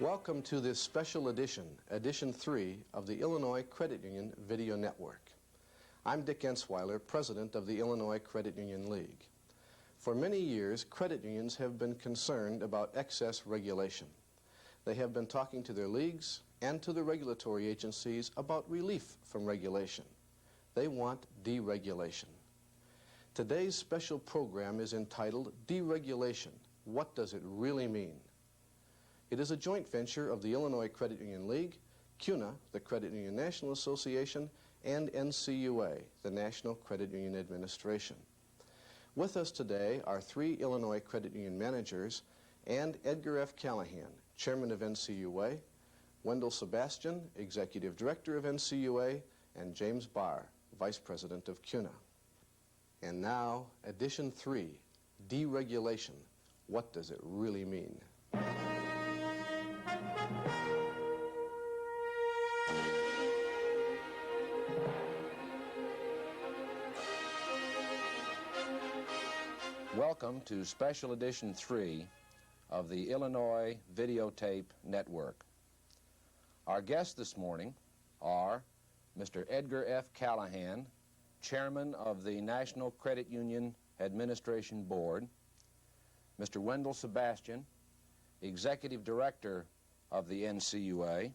Welcome to this special edition, Edition 3 of the Illinois Credit Union Video Network. I'm Dick Ensweiler, President of the Illinois Credit Union League. For many years, credit unions have been concerned about excess regulation. They have been talking to their leagues and to the regulatory agencies about relief from regulation. They want deregulation. Today's special program is entitled Deregulation. What does it really mean? It is a joint venture of the Illinois Credit Union League, CUNA, the Credit Union National Association, and NCUA, the National Credit Union Administration. With us today are three Illinois credit union managers and Edgar F. Callahan, Chairman of NCUA, Wendell Sebastian, Executive Director of NCUA, and James Barr, Vice President of CUNA. And now, Edition 3, Deregulation. What does it really mean? Welcome to Special Edition 3 of the Illinois Videotape Network. Our guests this morning are Mr. Edgar F. Callahan, Chairman of the National Credit Union Administration Board, Mr. Wendell Sebastian, Executive Director of the NCUA.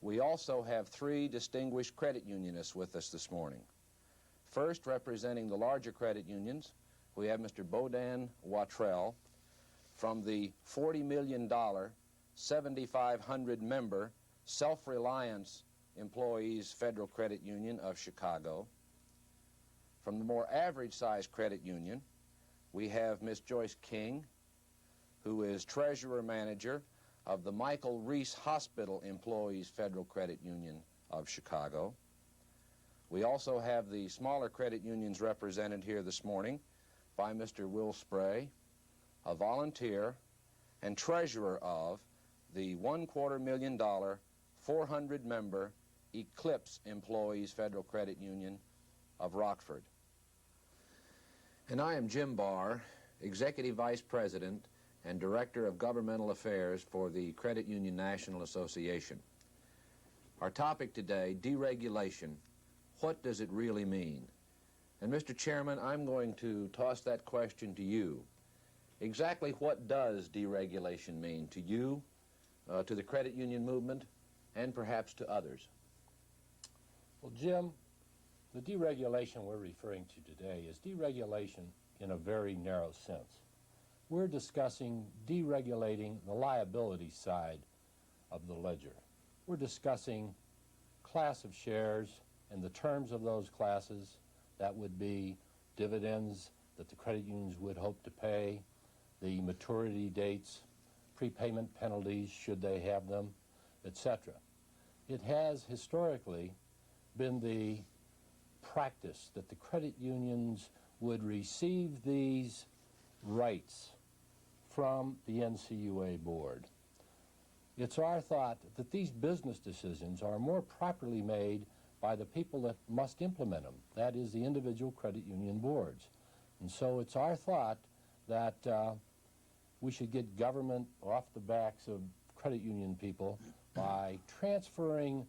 We also have three distinguished credit unionists with us this morning. First, representing the larger credit unions, we have Mr. Bodan Watrell from the $40 million, 7,500-member Self-Reliance Employees Federal Credit Union of Chicago. From the more average-sized credit union, we have Ms. Joyce King, who is Treasurer-Manager of the Michael Reese Hospital Employees Federal Credit Union of Chicago. We also have the smaller credit unions represented here this morning by Mr. Will Spray, a volunteer and treasurer of the $250,000, 400-member Eclipse Employees Federal Credit Union of Rockford. And I am Jim Barr, Executive Vice President and Director of Governmental Affairs for the Credit Union National Association. Our topic today, deregulation. What does it really mean? And Mr. Chairman, I'm going to toss that question to you. Exactly what does deregulation mean to you, to the credit union movement, and perhaps to others? Well, Jim, the deregulation we're referring to today is deregulation in a very narrow sense. We're discussing deregulating the liability side of the ledger. We're discussing class of shares and the terms of those classes. That would be dividends that the credit unions would hope to pay, the maturity dates, prepayment penalties should they have them, etc. It has historically been the practice that the credit unions would receive these rights from the NCUA board. It's our thought that these business decisions are more properly made by the people that must implement them, that is the individual credit union boards. And so it's our thought that we should get government off the backs of credit union people by transferring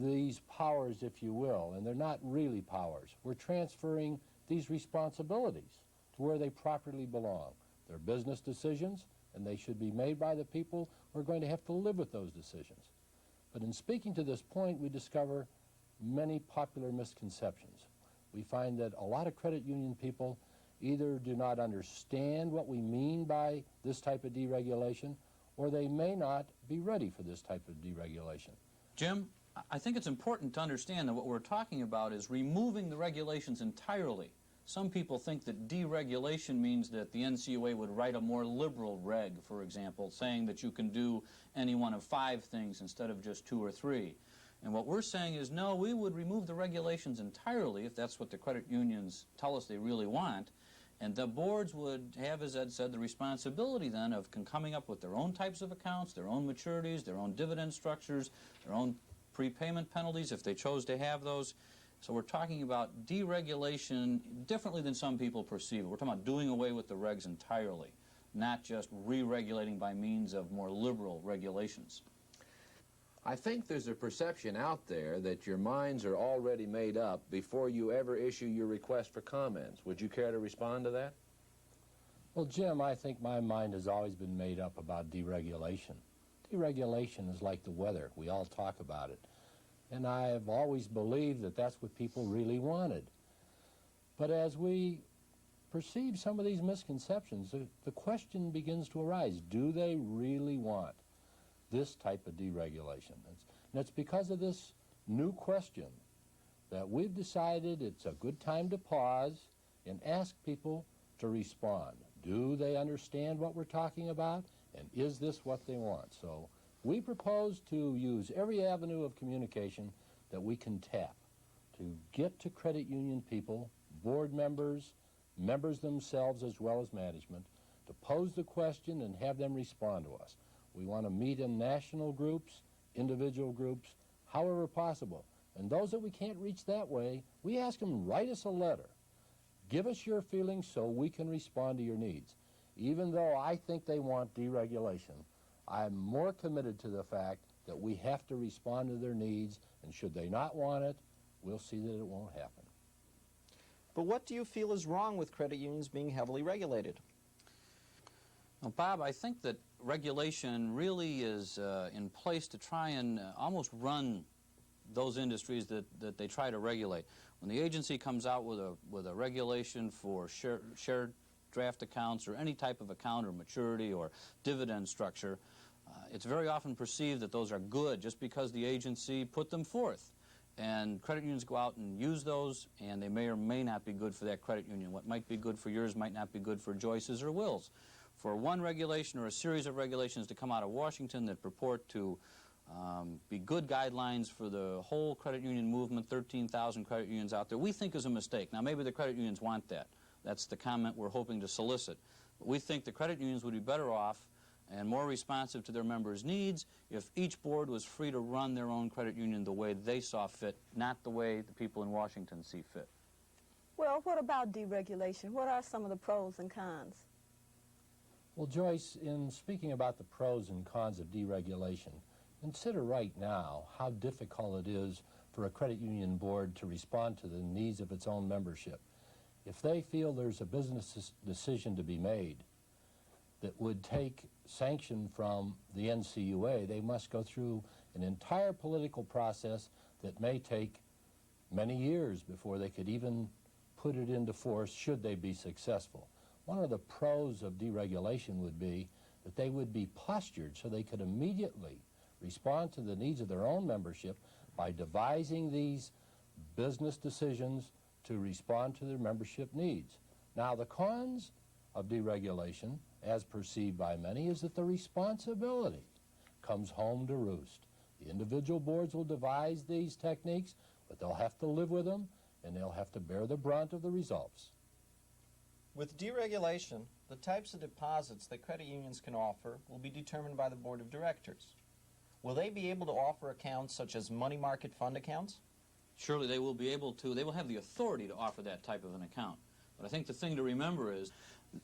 these powers, if you will, and they're not really powers. We're transferring these responsibilities to where they properly belong. They're business decisions, and they should be made by the people who are going to have to live with those decisions. But in speaking to this point, we discover many popular misconceptions. We find that a lot of credit union people either do not understand what we mean by this type of deregulation, or they may not be ready for this type of deregulation. Jim, I think it's important to understand that what we're talking about is removing the regulations entirely. Some people think that deregulation means that the NCUA would write a more liberal reg, for example, saying that you can do any one of 5 things instead of just 2 or 3. And what we're saying is, no, we would remove the regulations entirely if that's what the credit unions tell us they really want. And the boards would have, as Ed said, the responsibility then of coming up with their own types of accounts, their own maturities, their own dividend structures, their own prepayment penalties if they chose to have those. So we're talking about deregulation differently than some people perceive it. We're talking about doing away with the regs entirely. not just re-regulating by means of more liberal regulations. I think there's a perception out there that your minds are already made up before you ever issue your request for comments. Would you care to respond to that? Well, Jim, I think my mind has always been made up about deregulation. Deregulation is like the weather. We all talk about it. And I have always believed that that's what people really wanted. But as we perceive some of these misconceptions, the question begins to arise, do they really want this type of deregulation? And it's because of this new question that we've decided it's a good time to pause and ask people to respond. Do they understand what we're talking about? And is this what they want? So we propose to use every avenue of communication that we can tap to get to credit union people, board members, members themselves as well as management, to pose the question and have them respond to us. We want to meet in national groups, individual groups, however possible. And those that we can't reach that way, we ask them, write us a letter. Give us your feelings so we can respond to your needs. Even though I think they want deregulation, I'm more committed to the fact that we have to respond to their needs, and should they not want it, we'll see that it won't happen. But what do you feel is wrong with credit unions being heavily regulated? Well, Bob, I think that regulation really is in place to try and almost run those industries that they try to regulate. When the agency comes out with a regulation for shared draft accounts or any type of account or maturity or dividend structure, it's very often perceived that those are good just because the agency put them forth. And credit unions go out and use those, and they may or may not be good for that credit union. What might be good for yours might not be good for Joyce's or Will's. For one regulation or a series of regulations to come out of Washington that purport to be good guidelines for the whole credit union movement, 13,000 credit unions out there, we think is a mistake. Now, maybe the credit unions want that. That's the comment we're hoping to solicit. But we think the credit unions would be better off and more responsive to their members' needs if each board was free to run their own credit union the way they saw fit, not the way the people in Washington see fit. Well, what about deregulation? What are some of the pros and cons? Well, Joyce, in speaking about the pros and cons of deregulation, consider right now how difficult it is for a credit union board to respond to the needs of its own membership. If they feel there's a business decision to be made that would take sanction from the NCUA, they must go through an entire political process that may take many years before they could even put it into force should they be successful. One of the pros of deregulation would be that they would be postured so they could immediately respond to the needs of their own membership by devising these business decisions to respond to their membership needs. Now, the cons of deregulation, as perceived by many, is that the responsibility comes home to roost. The individual boards will devise these techniques, but they'll have to live with them, and they'll have to bear the brunt of the results. With deregulation, the types of deposits that credit unions can offer will be determined by the board of directors. Will they be able to offer accounts such as money market fund accounts? Surely they will be able to. They will have the authority to offer that type of an account. But I think the thing to remember is,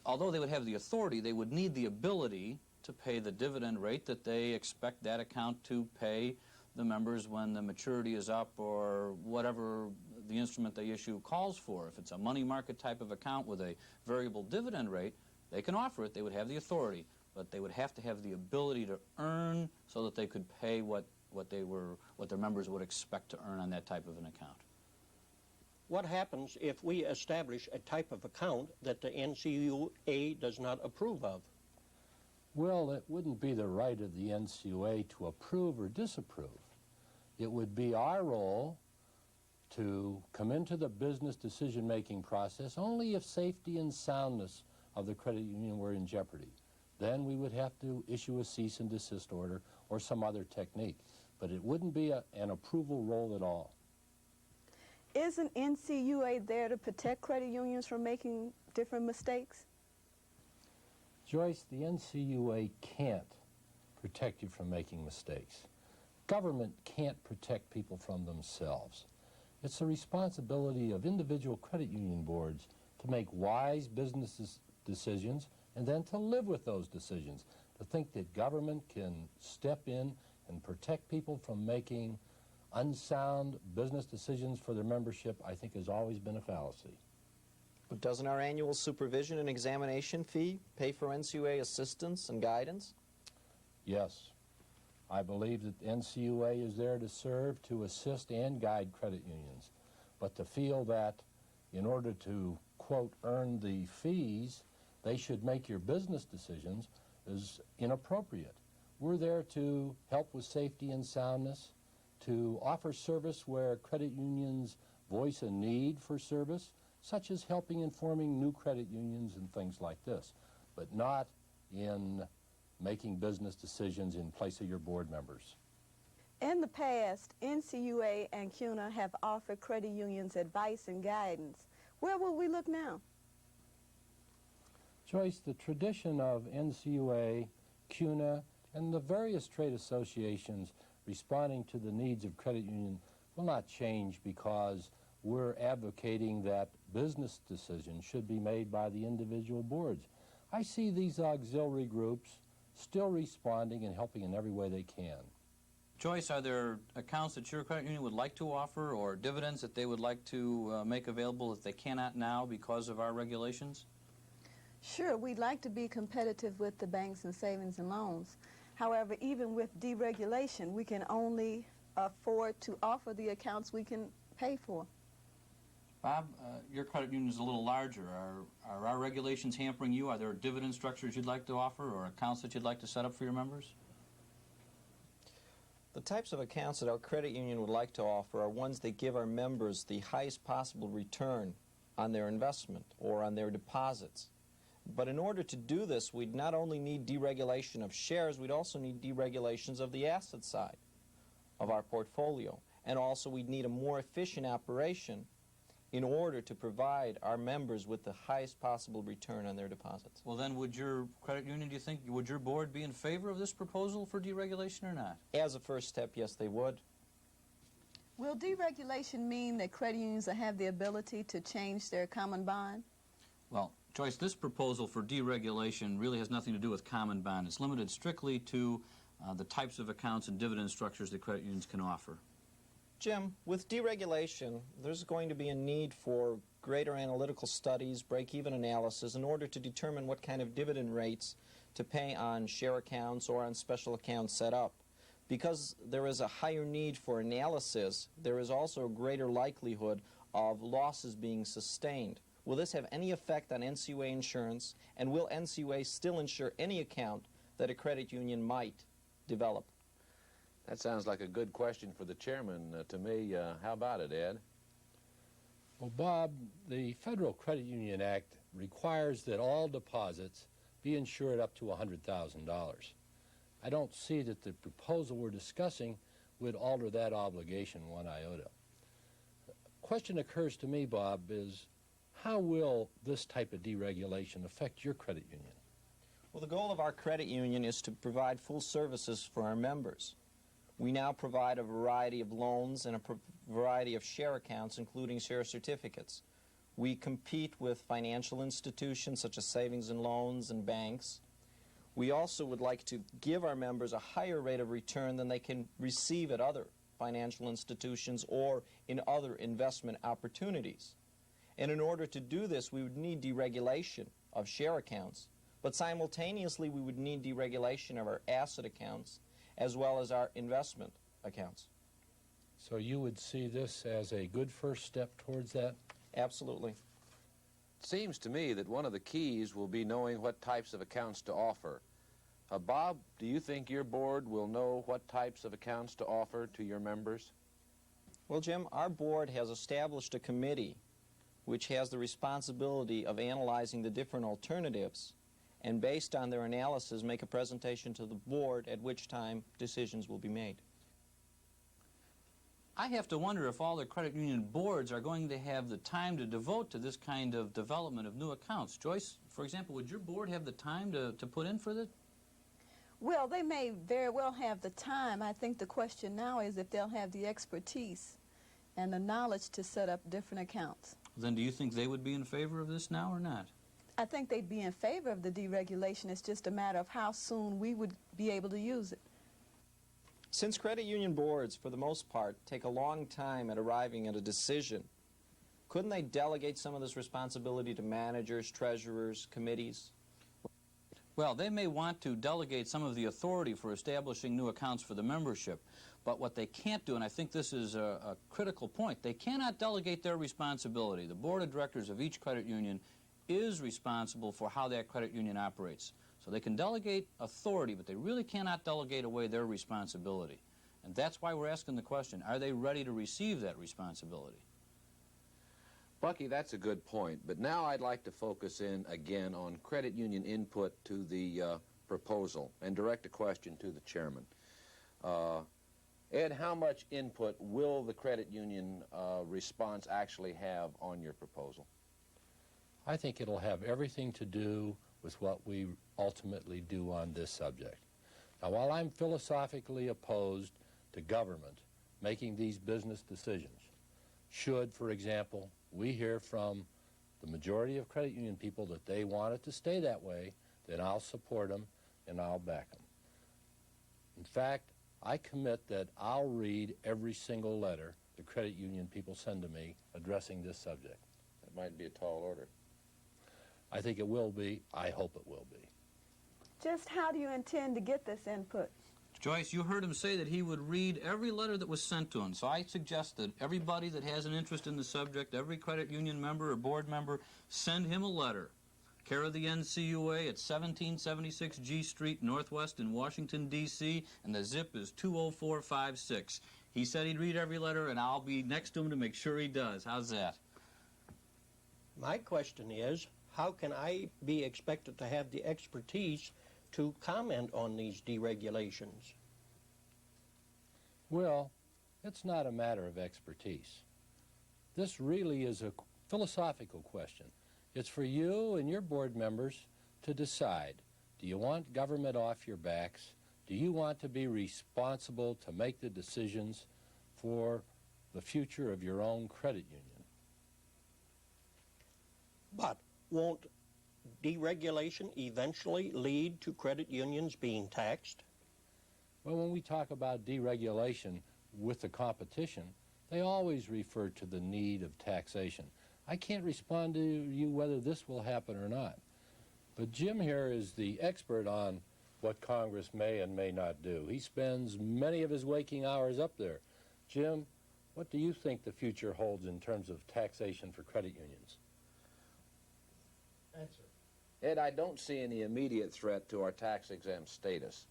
although they would have the authority, they would need the ability to pay the dividend rate that they expect that account to pay the members when the maturity is up or whatever the instrument they issue calls for. If it's a money market type of account with a variable dividend rate, they can offer it. They would have the authority, but they would have to have the ability to earn so that they could pay what their members would expect to earn on that type of an account. What happens if we establish a type of account that the NCUA does not approve of? Well, it wouldn't be the right of the NCUA to approve or disapprove. It would be our role to come into the business decision-making process only if safety and soundness of the credit union were in jeopardy. Then we would have to issue a cease and desist order or some other technique. But it wouldn't be an approval role at all. Isn't NCUA there to protect credit unions from making different mistakes? Joyce, the NCUA can't protect you from making mistakes. Government can't protect people from themselves. It's the responsibility of individual credit union boards to make wise business decisions and then to live with those decisions. To think that government can step in and protect people from making unsound business decisions for their membership, I think has always been a fallacy. But doesn't our annual supervision and examination fee pay for NCUA assistance and guidance? Yes, I believe that NCUA is there to serve, to assist and guide credit unions. But to feel that in order to, quote, earn the fees, they should make your business decisions is inappropriate. We're there to help with safety and soundness, to offer service where credit unions voice a need for service, such as helping and forming new credit unions and things like this, but not in making business decisions in place of your board members. In the past, NCUA and CUNA have offered credit unions advice and guidance. Where will we look now? Joyce, the tradition of NCUA, CUNA, and the various trade associations responding to the needs of credit union will not change because we're advocating that business decisions should be made by the individual boards. I see these auxiliary groups still responding and helping in every way they can. Joyce, are there accounts that your credit union would like to offer or dividends that they would like to make available that they cannot now because of our regulations? Sure, we'd like to be competitive with the banks and savings and loans. However, even with deregulation, we can only afford to offer the accounts we can pay for. Bob, your credit union is a little larger. Are our regulations hampering you? Are there dividend structures you'd like to offer or accounts that you'd like to set up for your members? The types of accounts that our credit union would like to offer are ones that give our members the highest possible return on their investment or on their deposits. But in order to do this, we'd not only need deregulation of shares, we'd also need deregulations of the asset side of our portfolio. And also we'd need a more efficient operation in order to provide our members with the highest possible return on their deposits. Well, then would your credit union, do you think, would your board be in favor of this proposal for deregulation or not? As a first step, yes, they would. Will deregulation mean that credit unions will have the ability to change their common bond? Well, Joyce, this proposal for deregulation really has nothing to do with common bond. It's limited strictly to the types of accounts and dividend structures that credit unions can offer. Jim, with deregulation, there's going to be a need for greater analytical studies, break-even analysis, in order to determine what kind of dividend rates to pay on share accounts or on special accounts set up. Because there is a higher need for analysis, there is also a greater likelihood of losses being sustained. Will this have any effect on NCUA insurance, and will NCUA still insure any account that a credit union might develop? That sounds like a good question for the chairman to me. How about it, Ed? Well, Bob, the Federal Credit Union Act requires that all deposits be insured up to $100,000. I don't see that the proposal we're discussing would alter that obligation one iota. The question occurs to me, Bob, is how will this type of deregulation affect your credit union? Well, the goal of our credit union is to provide full services for our members. We now provide a variety of loans and a variety of share accounts, including share certificates. We compete with financial institutions such as savings and loans and banks. We also would like to give our members a higher rate of return than they can receive at other financial institutions or in other investment opportunities. And in order to do this, we would need deregulation of share accounts, but simultaneously we would need deregulation of our asset accounts as well as our investment accounts. So you would see this as a good first step towards that? Absolutely. It seems to me that one of the keys will be knowing what types of accounts to offer. Bob, do you think your board will know what types of accounts to offer to your members? Well, Jim, our board has established a committee which has the responsibility of analyzing the different alternatives and based on their analysis make a presentation to the board, at which time decisions will be made. I have to wonder if all the credit union boards are going to have the time to devote to this kind of development of new accounts. Joyce, for example, would your board have the time to put in for this? Well, they may very well have the time. I think the question now is if they'll have the expertise and the knowledge to set up different accounts. Then do you think they would be in favor of this now or not? I think they'd be in favor of the deregulation. It's just a matter of how soon we would be able to use it. Since credit union boards, for the most part, take a long time at arriving at a decision, couldn't they delegate some of this responsibility to managers, treasurers, committees? Well, they may want to delegate some of the authority for establishing new accounts for the membership, but what they can't do, and I think this is a critical point, they cannot delegate their responsibility. The board of directors of each credit union is responsible for how that credit union operates. So they can delegate authority, but they really cannot delegate away their responsibility. And that's why we're asking the question, are they ready to receive that responsibility? Bucky, that's a good point, but now I'd like to focus in again on credit union input to the proposal and direct a question to the chairman. Ed, how much input will the credit union response actually have on your proposal? I think it'll have everything to do with what we ultimately do on this subject. Now, while I'm philosophically opposed to government making these business decisions, should, for example, we hear from the majority of credit union people that they want it to stay that way, then I'll support them and I'll back them. In fact, I commit that I'll read every single letter the credit union people send to me addressing this subject. That might be a tall order. I think it will be. I hope it will be. Just how do you intend to get this input? Joyce, you heard him say that he would read every letter that was sent to him. So I suggest that everybody that has an interest in the subject, every credit union member or board member, send him a letter. Care of the NCUA at 1776 G Street, Northwest in Washington, D.C., and the zip is 20456. He said he'd read every letter, and I'll be next to him to make sure he does. How's that? My question is, how can I be expected to have the expertise to comment on these deregulations? Well, it's not a matter of expertise. This really is a philosophical question. It's for you and your board members to decide. Do you want government off your backs? Do you want to be responsible to make the decisions for the future of your own credit union? But won't deregulation eventually lead to credit unions being taxed? Well, when we talk about deregulation with the competition, they always refer to the need of taxation. I can't respond to you whether this will happen or not. But Jim here is the expert on what Congress may and may not do. He spends many of his waking hours up there. Jim, what do you think the future holds in terms of taxation for credit unions? Answer. Ed, I don't see any immediate threat to our tax-exempt status.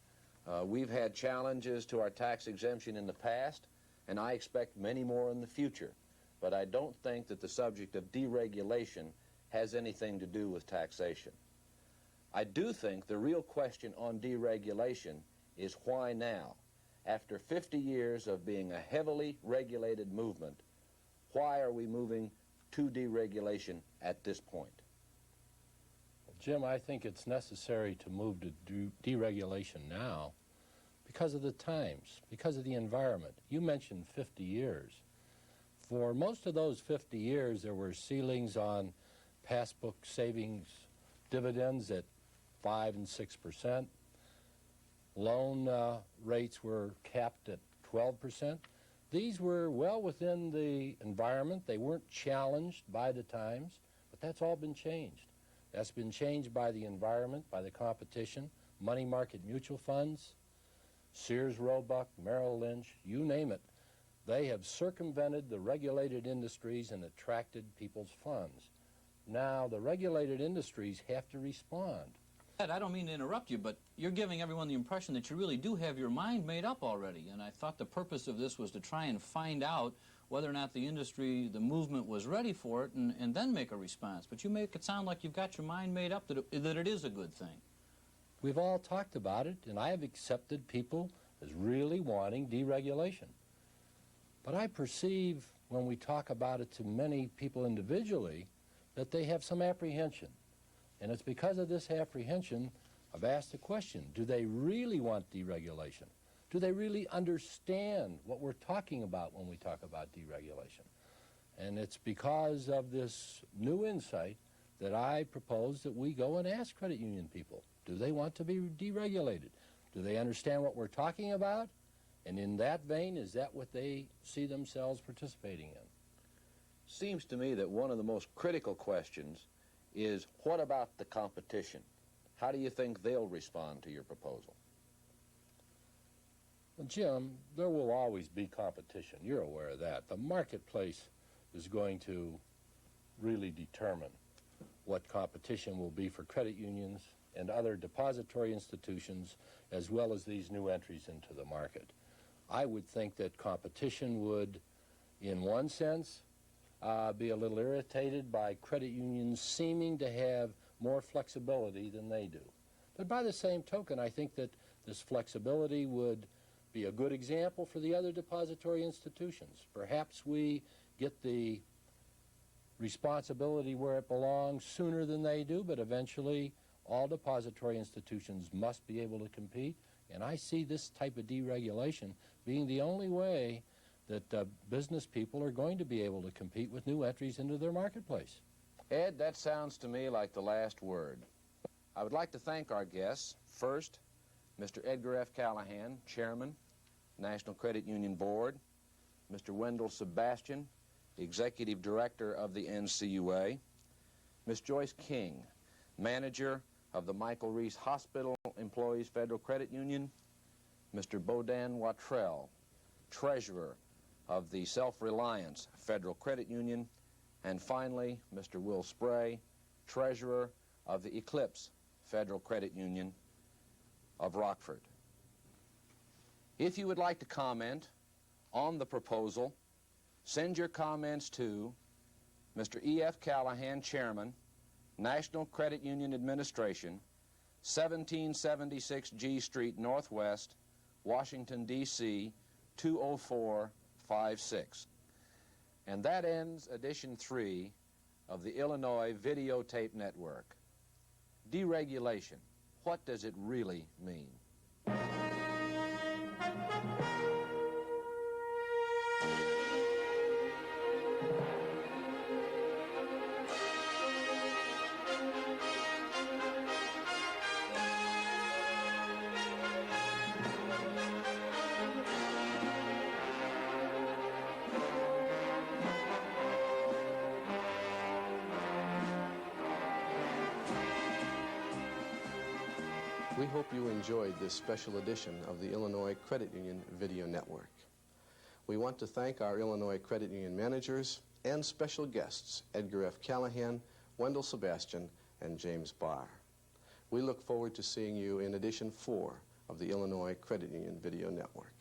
We've had challenges to our tax exemption in the past, and I expect many more in the future. But I don't think that the subject of deregulation has anything to do with taxation. I do think the real question on deregulation is why now? After 50 years of being a heavily regulated movement, why are we moving to deregulation at this point? Jim, I think it's necessary to move to deregulation now because of the times, because of the environment. You mentioned 50 years. For most of those 50 years, there were ceilings on passbook savings dividends at 5 and 6%. Loan rates were capped at 12%. These were well within the environment. They weren't challenged by the times, but that's all been changed. That's been changed by the environment, by the competition, money market mutual funds, Sears Roebuck, Merrill Lynch, you name it. They have circumvented the regulated industries and attracted people's funds. Now, the regulated industries have to respond. Ed, I don't mean to interrupt you, but you're giving everyone the impression that you really do have your mind made up already. And I thought the purpose of this was to try and find out whether or not the industry, the movement was ready for it and then make a response. But you make it sound like you've got your mind made up that it is a good thing. We've all talked about it, and I have accepted people as really wanting deregulation. But I perceive when we talk about it to many people individually that they have some apprehension. And it's because of this apprehension I've asked the question, do they really want deregulation? Do they really understand what we're talking about when we talk about deregulation? And it's because of this new insight that I propose that we go and ask credit union people, do they want to be deregulated? Do they understand what we're talking about? And in that vein, is that what they see themselves participating in? Seems to me that one of the most critical questions is, what about the competition? How do you think they'll respond to your proposal? Well, Jim, there will always be competition. You're aware of that. The marketplace is going to really determine what competition will be for credit unions and other depository institutions, as well as these new entries into the market. I would think that competition would, in one sense, be a little irritated by credit unions seeming to have more flexibility than they do. But by the same token, I think that this flexibility would be a good example for the other depository institutions. Perhaps we get the responsibility where it belongs sooner than they do, but eventually all depository institutions must be able to compete. And I see this type of deregulation being the only way that business people are going to be able to compete with new entries into their marketplace. Ed, that sounds to me like the last word. I would like to thank our guests. First, Mr. Edgar F. Callahan, Chairman, National Credit Union Board, Mr. Wendell Sebastian, Executive Director of the NCUA, Ms. Joyce King, Manager of the Michael Reese Hospital Employees Federal Credit Union, Mr. Bodan Watrell, Treasurer of the Self-Reliance Federal Credit Union, and finally, Mr. Will Spray, Treasurer of the Eclipse Federal Credit Union of Rockford. If you would like to comment on the proposal, send your comments to Mr. E.F. Callahan, Chairman, National Credit Union Administration, 1776 G Street Northwest, Washington, D.C., 20456. And that ends edition 3 of the Illinois Videotape Network. Deregulation. What does it really mean? We hope you enjoyed this special edition of the Illinois Credit Union Video Network. We want to thank our Illinois Credit Union managers and special guests, Edgar F. Callahan, Wendell Sebastian, and James Barr. We look forward to seeing you in edition 4 of the Illinois Credit Union Video Network.